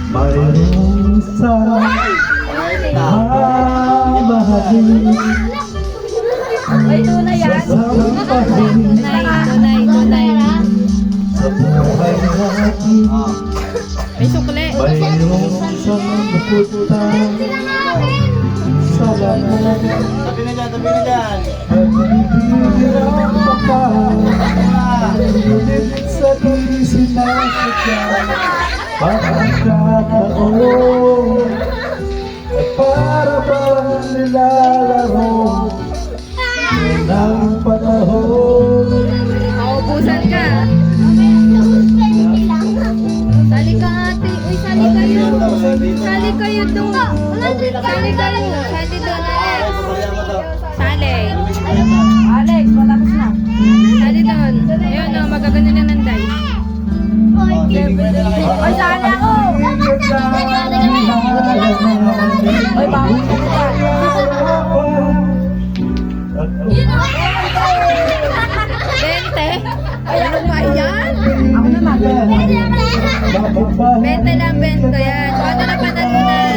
mayroong isang mamahalin Ay, tunay yan. sasampahin Tunay. sa buhay natin. May sukli. Mayroong isang bukutang sa lahat Tabi na dyan. at hindi napapahal. Ngunit sa di sinasadya pagkakataon at para bang nilalaro ng panahon. Maubusan ka. Sali ka ate. Uy, sali kayo. Sali kayo doon. Sali kayo. Sali doon, Alex. Sali. Alex, matapos na. Sali doon. Ayun o, magagano na ng dice. Uy, sali ako. Uy, bawal ka na. Bente? Ay, ano ba yan? Ako naman. Bente lang, bente yan. O, ano na panalunan?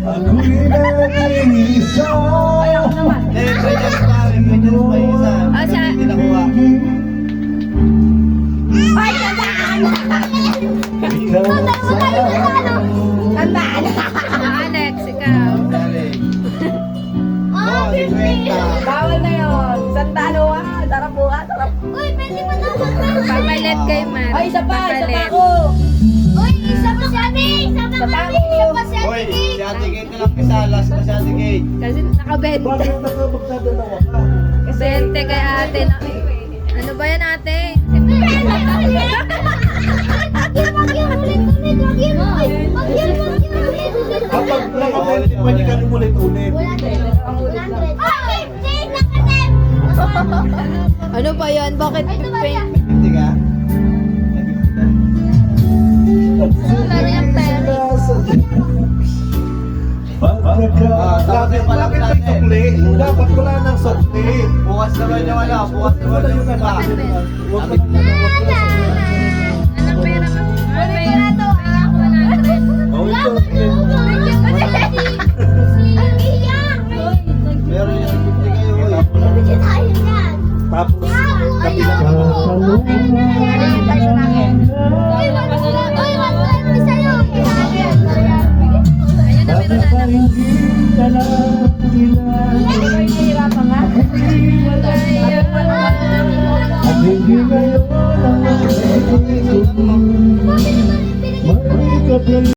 Ako'y nag-iisa. Ay, ako naman. O, siya. Ay, tandaan! Ikaw sa Tandaan! Alex, ikaw. Bawal na yun. Sandalo ah. Sarap buka, sarap. Uy, pwede pa naman. Papalit kay Mar. Ay, isa pa Papalit. ako. Uy, isa pa si Ate. Isa pa Isa pa kami. ako. Isa pa si Hoy, Ate. si Ate Kate na lang pisalas na si Ate Kate. Kasi nakabente. Bakit nakapagdadalawa ka? Bente kay ate. Ano ba yan ate? Kapag nakabalik, pwede ka umulit-ulit. Ano ba yan? Bakit pink? Hindi ka? Laro yung pera. Bakit may tukli? Dapat wala nang sukli. Bukas naman yung ano, bukas naman yung iba. Huwag mo na Anong pera ka? Anong pera to? Oh, ito. Meron yung hindi kayo. Tapos, kabilang Ayun na, meron na. hindi ka lang Nahihirapan nga. at hindi ngayon ang